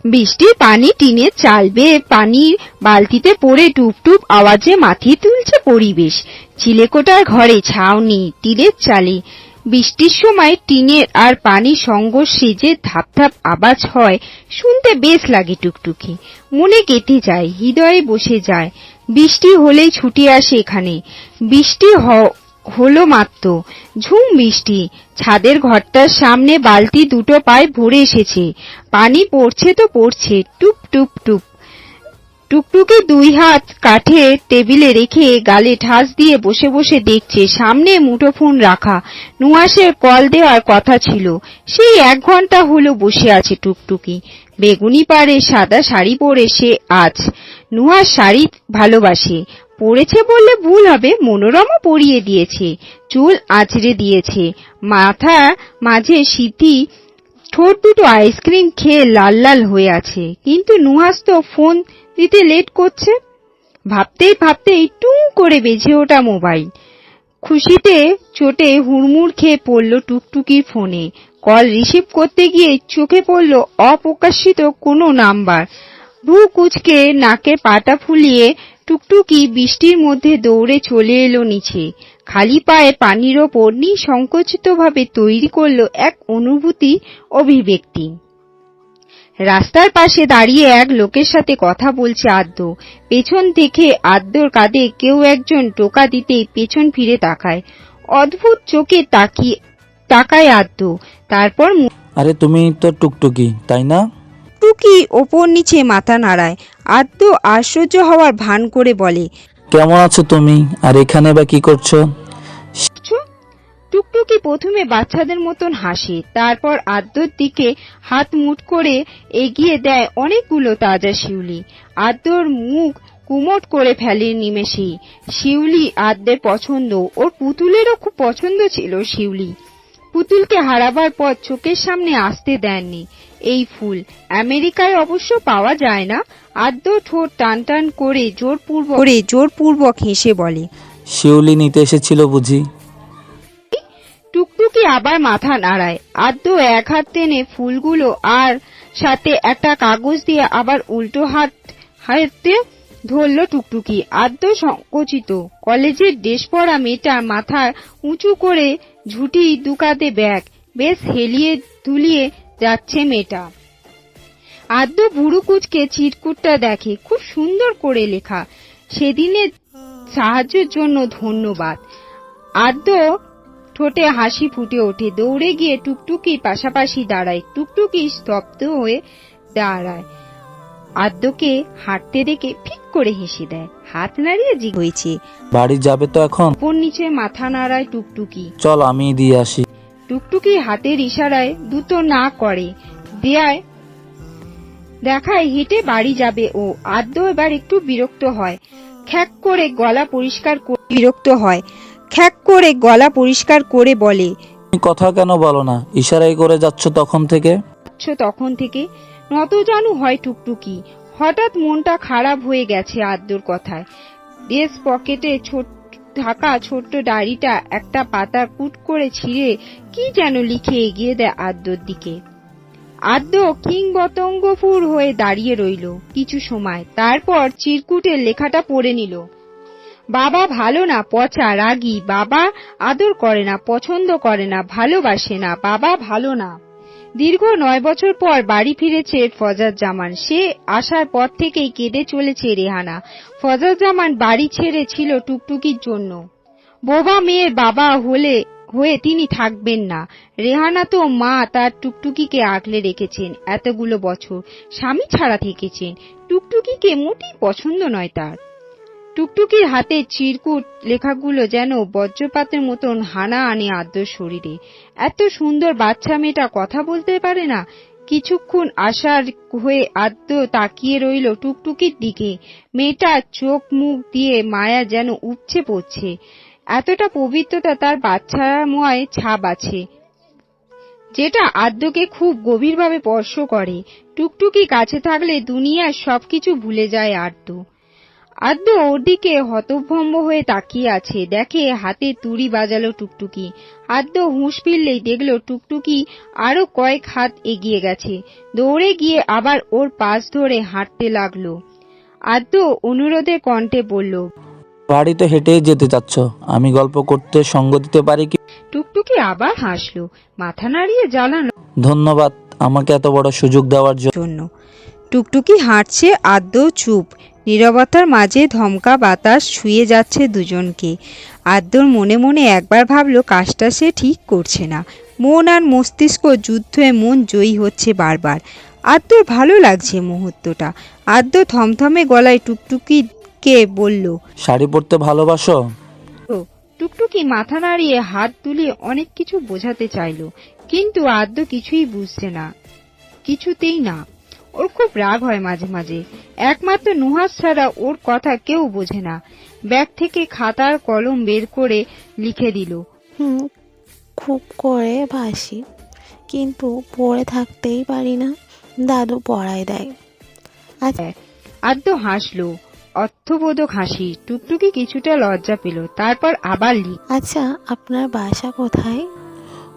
বৃষ্টির পানি টিনের চাল বেয়ে পানির বালতিতে পড়ে টুপ টুপ আওয়াজে মাথিয়ে তুলছে পরিবেশ। চিলেকোঠার ঘরে ছাউনি টিনের চালে। বৃষ্টির সময় টিনের আর পানির সংঘর্ষে যে ধাপ ধাপ আওয়াজ হয়, শুনতে বেশ লাগে টুকটুকি। মনে গেঁথে যায়, হৃদয়ে বসে যায়। বৃষ্টি হলেই ছুটে আসে এখানে। বৃষ্টি হলো মাত্র, ঝুম বৃষ্টি। ছাদের ঘরটার সামনে বালতি দুটো পায়ে ভরে এসেছে। পানি পড়ছে তো পড়ছে, টুপ টুপ টুপ। টুকটুকি দুই হাত কাঠের টেবিলে রেখে গালে ঠাস দিয়ে বসে বসে দেখছে। সামনে মুঠোফোন রাখা। নুহাসের কল দেওয়ার কথা ছিল। সেই 1 ঘন্টা হলো বসে আছে টুকটুকি। বেগুনি পাড়ে সাদা শাড়ি পরে সে আজ। নুহাস শাড়ি ভালোবাসে। পরেছে বললে ভুল হবে, মনোরমা পরিয়ে দিয়েছে। চুল আঁচড়ে দিয়েছে। মাথা মাঝে সিথি, ঠোঁট দুটো আইসক্রিম খেয়ে লাল লাল হয়ে আছে। কিন্তু নুহাস তো ফোন দিতে লেট করছে। ভাবতেই ভাবতেই টুং করে বেজে ওঠা মোবাইল। খুশিতে চোটে হুড়মুড় খেয়ে পড়ল টুকটুকির ফোনে। কল রিসিভ করতে গিয়ে চোখে পড়ল অপ্রকাশিত কোনো নাম্বার। ভ্রু কুঁচকে নাকে পাটা ফুলিয়ে টুকটুকি বৃষ্টির মধ্যে দৌড়ে চলে এলো নিচে। খালি পায়ে পানির ওপর নিঃসংকোচিতভাবে তৈরি করল এক অনুভূতি অভিব্যক্তি। রাস্তার পাশে দাঁড়িয়ে এক লোকের সাথে কথা বলছে আদ্য। পেছন থেকে আদ্যর কাঁধে কেউ একজন টোকা দিতেই পেছন ফিরে তাকায়। অদ্ভুত চোখে তাকায় আদ্য। তারপর আরে তুমি তো টুকটুকি, তাই না? টুকি ওপর নিচে মাথা নাড়ায়। আদ্য আশ্চর্য হওয়ার ভান করে বলে, কেমন আছো তুমি? আর এখানে বা কি করছো? টুকটুকি প্রথমে বাচ্চাদের মতন হাসে, তারপর আদ্যর দিকে হাত মুঠ করে এগিয়ে দেয় অনেকগুলো তাজা শিউলি। আদ্যর মুখ কুমট করে ফেলে নিমেষেই। শিউলি আদ্যের পছন্দ, ওর পুতুলেরও খুব পছন্দ ছিল শিউলি। পুতুলকে হারাবার পর চোখের সামনে আসতে দেননি এই ফুল। আমেরিকায় অবশ্য পাওয়া যায় না। আদ্য ঠোঁট টান টান করে জোরপূর্বক হেসে বলে, শিউলি নিতে এসেছিল বুঝি? টুকটুকি আবার মাথা নাড়ায়। আদ্য এক হাত টেনে ফুলগুলো আর সাথে একটা কাগজ দিয়ে আবার উল্টো হাতে ধরল টুকটুকি। আদ্য সংকোচিত। কলেজের ড্রেস পরা মেয়েটা মাথা উঁচু করে, ঝুঁটি দুকাতে ব্যাগ, বেশ হেলিয়ে দুলিয়ে যাচ্ছে মেয়েটা। আদ্য ভুরু কুঁচকে চিরকুটটা দেখে, খুব সুন্দর করে লেখা, সেদিনের সাহায্যের জন্য ধন্যবাদ। আদ্য ঠোঁটে হাসি ফুটে ওঠে। দৌড়ে গিয়ে টুকটুকির পাশাপাশি দাঁড়ায়। টুকটুকি স্তব্ধ হয়ে দাঁড়ায়। আদ্যকে হাঁটতে দেখে ফিক করে হেসে দেয়। হাত নাড়িয়ে হয়েছে, বাড়ি যাবে তো এখন? উপর নিচে মাথা নাড়ায় টুকটুকি। চল আমি দিয়ে আসি। টুকটুকি হাতের ইশারায় দুটো না করে দেখায় হেঁটে বাড়ি যাবে ও। আদ্য এবার একটু বিরক্ত হয়। খ্যাক করে গলা পরিষ্কার করে বলে, তুমি কথা কেন বলো না? ইশারাই করে যাচ্ছ তখন থেকে। নত জানু হয় টুকটুকি। হঠাৎ মনটা খারাপ হয়ে গেছে আদ্যর কথায়। ড্রেস পকেটে ঢাকা ছোট্ট ডায়েরিটা একটা পাতা কুট করে ছিঁড়ে কি যেন লিখে এগিয়ে দেয় আদ্যর দিকে। আদ্য কিংবতঙ্গপুর হয়ে দাঁড়িয়ে রইল কিছু সময়, তারপর চিরকুটের লেখাটা পড়ে নিল। বাবা ভালো না, পচা, রাগী। বাবা আদর করে না, পছন্দ করে না, ভালোবাসে না। বাবা ভালো না। দীর্ঘ 9 বছর পর বাড়ি ফিরেছে ফজলুজ্জামান। সে আসার পর থেকেই কেঁদে চলেছে রেহানা। ফজলুজ্জামান বাড়ি ছেড়ে ছিল টুকটুকির জন্য। বোবা মেয়ের বাবা হয়ে তিনি থাকবেন না। রেহানা তো মা তার টুকটুকিকে আগলে রেখেছেন এতগুলো বছর, স্বামী ছাড়া থেকেছেন। টুকটুকিকে মোটেই পছন্দ নয় তার। টুকটুকির হাতে চিরকুট লেখাগুলো যেন বজ্রপাতের মতন হানা আনে আদ্যর শরীরে। এত সুন্দর বাচ্চা মেয়েটা কথা বলতে পারে না। কিছুক্ষণ আশার হয়ে আদ্য তাকিয়ে রইল টুকটুকির দিকে। মেয়েটার চোখ মুখ দিয়ে মায়া যেন উপচে পড়ছে। এতটা পবিত্রতা তার বাচ্চাময় ছাপ আছে, যেটা আদ্যকে খুব গভীরভাবে স্পর্শ করে। টুকটুকি কাছে থাকলে দুনিয়ার সবকিছু ভুলে যায় আদ্য। আদ্য ওর দিকে হতভম্ব হয়ে তাকিয়ে আছে, দেখে হাতে তুড়ি বাজালো টুকটুকি। আদ্য হুঁশ ফিরলেই দেখলো টুকটুকি আরো কয়েক হাত এগিয়ে গেছে, দৌড়ে গিয়ে আবার ওর পাশ ধরে হাঁটতে লাগলো। আদ্য অনুরোধের কণ্ঠে বলল, বাড়ি তো হেঁটেই যেতে চাচ্ছ, আমি গল্প করতে সঙ্গ দিতে পারি কি? টুকটুকি আবার হাসলো, মাথা নাড়িয়ে জানালো, ধন্যবাদ আমাকে এত বড় সুযোগ দেওয়ার জন্য। টুকটুকি হাঁটছে, আদ্য চুপ। নীরবতার মাঝে ধমকা বাতাস ছুঁয়ে যাচ্ছে দুজনকে। আদ্যর মনে মনে একবার ভাবলো কাজটা সে ঠিক করছে না। মন আর মস্তিষ্ক যুদ্ধে মন জয়ী হচ্ছে বারবার। আদ্যর ভালো লাগছে মুহূর্তটা। আদ্য থমথমে গলায় টুকটুকিকে বলল, শাড়ি পরতে ভালোবাসো? টুকটুকি মাথা নাড়িয়ে হাত তুলিয়ে অনেক কিছু বোঝাতে চাইল, কিন্তু আদ্য কিছুই বুঝছে না, কিছুতেই না। ওর খুব রাগ হয় মাঝে মাঝে, একমাত্র নুহাস ছাড়া ওর কথা কেউ বোঝে না। ব্যাগ থেকে খাতার কলম বের করে লিখে দিল, খুব করে বাসি, কিন্তু পড়ে থাকতেই পারি না, দাদু পড়ায় দেয়। আদ্য হাসলো, অর্থবোধক হাসি। টুকটুকি কিছুটা লজ্জা পেল, তারপর আবার আচ্ছা, আপনার বাসা কোথায়?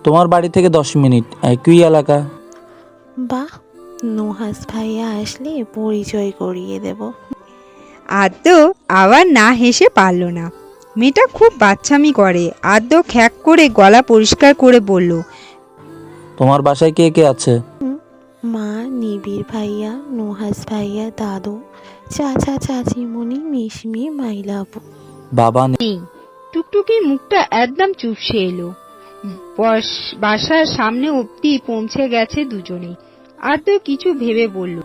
তোমার বাড়ি থেকে 10 মিনিট, একই এলাকা। বাহ, নুহাস ভাইয়া আসলে পরিচয় করিয়ে দেব। আদ্য আবার না হেসে পারল না। মেয়েটা খুব বাচ্চামি করে। আদ্য খ্যাক করে গলা পরিষ্কার করে বলল, তোমার বাসায় কে কে আছে? মা, নিবিড় ভাইয়া, নুহাস ভাইয়া, দাদু, চাচা চাচিমণি, মিশমি, মাইলাবু। বাবা নেই। টুকটুকির মুখটা একদম চুপসে এলো। বাসার সামনে অব্দি পৌঁছে গেছে দুজনেই। আদ্য কিছু ভেবে বলল,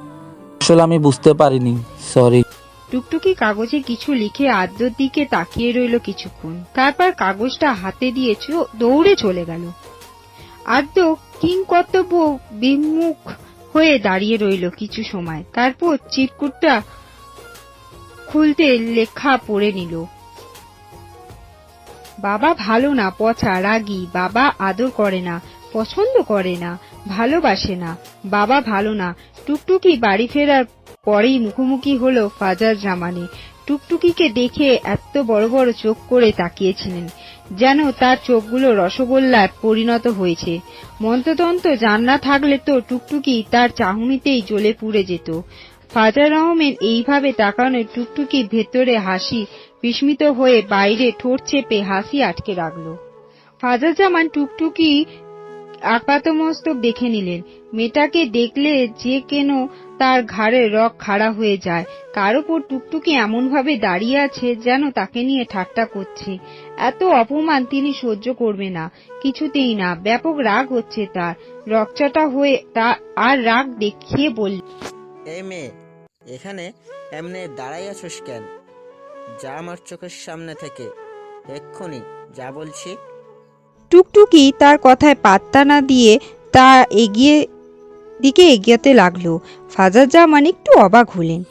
আসলে আমি বুঝতে পারিনি, সরি। টুকটুকি কাগজে কিছু লিখে আদ্যর দিকে তাকিয়ে রইল কিছুক্ষণ, তারপর কাগজটা হাতে দিয়ে দৌড়ে চলে গেল। আদ্য কিংকর্তব্য বিমুখ হয়ে দাঁড়িয়ে রইল কিছু সময়, তারপর চিরকুটটা খুলতে লেখা পড়ে নিল, বাবা ভালো না, পচা, রাগী, বাবা আদর করে না, পছন্দ করে না, ভালোবাসে না, বাবা ভালো না। টুকটুকি বাড়ি ফেরার পরেই মুখোমুখি হলো ফাজার জামানে। টুকটুকিকে দেখে এত বড় বড় চোখ করে তাকিয়েছিলেন, যেন তার চোখগুলো রসগোল্লায় পরিণত হয়েছে। মন্ত্রতন্ত্র জান না থাকলে তো টুকটুকি তার চাহনিতেই জ্বলে পুড়ে যেত। ফাজার আহমেদ এইভাবে তাকানো টুকটুকি ভেতরে হাসি বিস্মিত হয়ে বাইরে ঠোঁট চেপে হাসি আটকে রাখল। ফাজার জামান টুকটুকি আপাতমস্তক দেখে নিলেন। মেয়েটাকে দেখলে যে কেন তার ঘাড়ে রগ খাড়া হয়ে যায়। তার উপর টুকটুকি এমন ভাবে দাঁড়িয়ে আছে যেন তাকে নিয়ে ঠাট্টা করছে। এত অপমান তিনি সহ্য করবে না, কিছুতেই না। ব্যাপক রাগ হচ্ছে তার, রকচাটা হয়ে তা আর রাগ দেখিয়ে বলল, এই মেয়ে, এখানে এমনি দাঁড়াই আছোস কেন? যা আমার চোখের সামনে থেকে, এক্ষুনি যা বলছি। টুকটুকি তার কথায় পাত্তা না দিয়ে তা এগিয়েতে লাগলো। ফাজার জামান একটু অবাক হলেন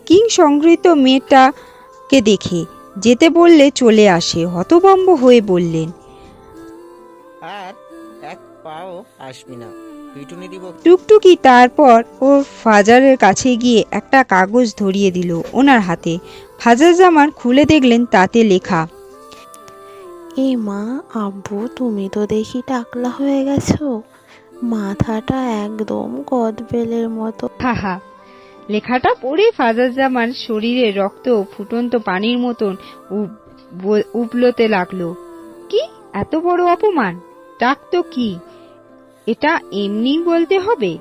কিং সংগৃহীত মেয়েটাকে দেখে। যেতে বললে চলে আসে, হতভম্ব হয়ে বললেন, আর এক পাও আসবি না, পিটুনি দিব। টুকটুকি তারপর ওর ফাজারের কাছে গিয়ে একটা কাগজ ধরিয়ে দিল ওনার হাতে। ফাজার জামান খুলে দেখলেন তাতে লেখা, এ মা, আব্বু তুমি তো দেখি টাকলা হয়ে গেছো, মাথাটা একদম কদবেলের মতো। হাহা। লেখাটা পড়ে ফাজার জামান শরীরে রক্ত ফুটন্ত পানির মতন উবলতে লাগলো। কি এত বড় অপমান! ডাকতো কি? এটা এমনি বলতে হবে?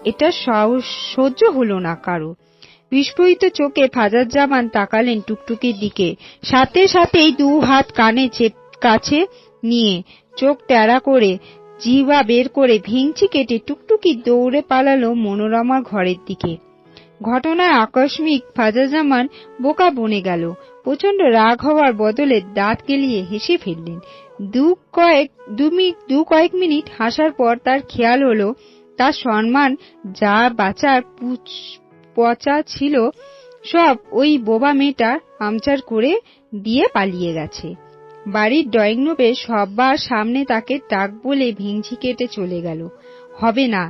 এটা সহ্য হলো না কারো। বিস্ফোরিত চোখে ফাজার জামান তাকালেন টুকটুকির দিকে, সাথে সাথেই 2 হাত কাছে নিয়ে চোখ টেরা করে জিহ্বা বের করে ভিঞ্চি কেটে টুকটুকি দৌড়ে পালালো মনোরমার ঘরের দিকে। ঘটনায় আকস্মিক ফাজার জামান বোকা বনে গেল। প্রচন্ড রাগ হওয়ার বদলে দাঁত কেলিয়ে হেসে ফেললেন। কয়েক মিনিট হাসার পর তার খেয়াল হলো তার সম্মান যা বাঁচার পচা ছিল সব ওই বোবা মেয়েটা পাংচার করে দিয়ে পালিয়ে গেছে। বাড়ির ড্রয়িং রুমে সবার সামনে তাকে টাক বলে ভিঞ্চি কেটে চলে গেল। হবে না,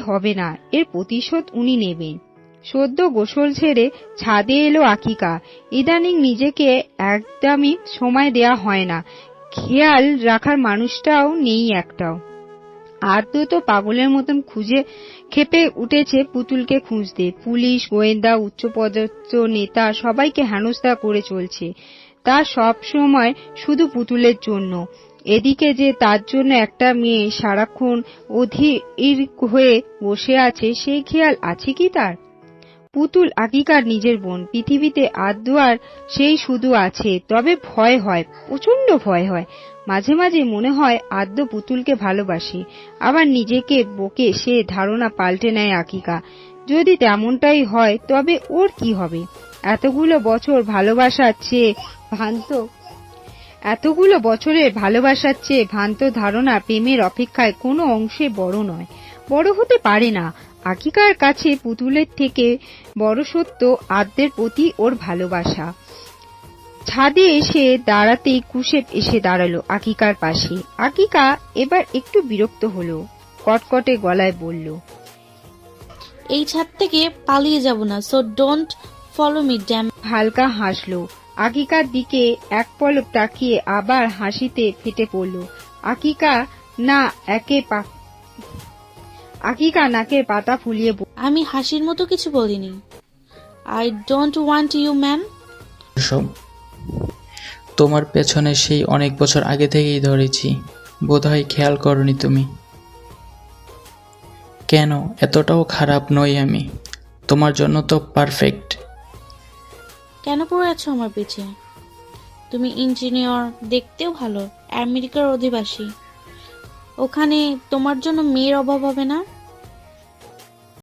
হবে না, এর প্রতিশোধ উনি নেবেন। সদ্য গোসল ছেড়ে ছাদে এলো আকিকা। ইদানিং নিজেকে একদমই সময় দেয়া হয় না, খেয়াল রাখার মানুষটাও নেই একটাও। আদ্য তো পাগলের মতন খুঁজে খেপে উঠেছে পুতুলকে খুঁজতে। পুলিশ, গোয়েন্দা, উচ্চপদস্থ নেতা সবাইকে হেনস্থা করে চলছে। তার সব সময় শুধু পুতুলের জন্য। এদিকে যে তার জন্য একটা মেয়ে সারাক্ষণ অধীর হয়ে বসে আছে, সেই খেয়াল আছে কি তার? পুতুল আকিকার নিজের বোন, পৃথিবীতে আদ্য আর সেই শুধু আছে। তবে ভয় হয়, প্রচন্ড ভয় হয়। মাঝে মাঝে মনে হয় আদ্য পুতুলকে ভালোবাসে, আবার নিজেকে বকে সে ধারণা পাল্টে নেয় আকিকা। যদি তেমনটাই হয় তবে ওর কি হবে? এতগুলো বছরের ভালোবাসার চেয়ে ভ্রান্ত ধারণা প্রেমের অপেক্ষায় কোনো অংশে বড় নয়, বড় হতে পারে না। আকিকার কাছে পুতুলের থেকে বড় সত্য আদ্যের প্রতি ওর ভালোবাসা। ছাদে এসে দাঁড়াতেই কুশেপ এসে দাঁড়ালো আকিকার পাশে। আকিকা এবার একটু বিরক্ত হলো, কটকটে গলায় বলল, এই ছাদ থেকে পালিয়ে যাব না, so don't follow me damn. হালকা হাসলো। আকিকার দিকে এক পলক তাকিয়ে আবার হাসিতে ফেটে পড়ল। আকিকা নাকের পাতা ফুলিয়ে আমি হাসির মতো কিছু বলিনি। I don't want you man. সব তোমার পেছনে সেই অনেক বছর আগে থেকেই ধরেছি, বোধহয় খেয়াল করনি তুমি। কেন, এতটাও খারাপ নই আমি, তোমার জন্য তো পারফেক্ট। কেন পড়ে আছো আমার পিছে? তুমি ইঞ্জিনিয়ার, দেখতেও ভালো, আমেরিকার অধিবাসী। ওখানে তোমার জন্য মেয়ের অভাব হবে না?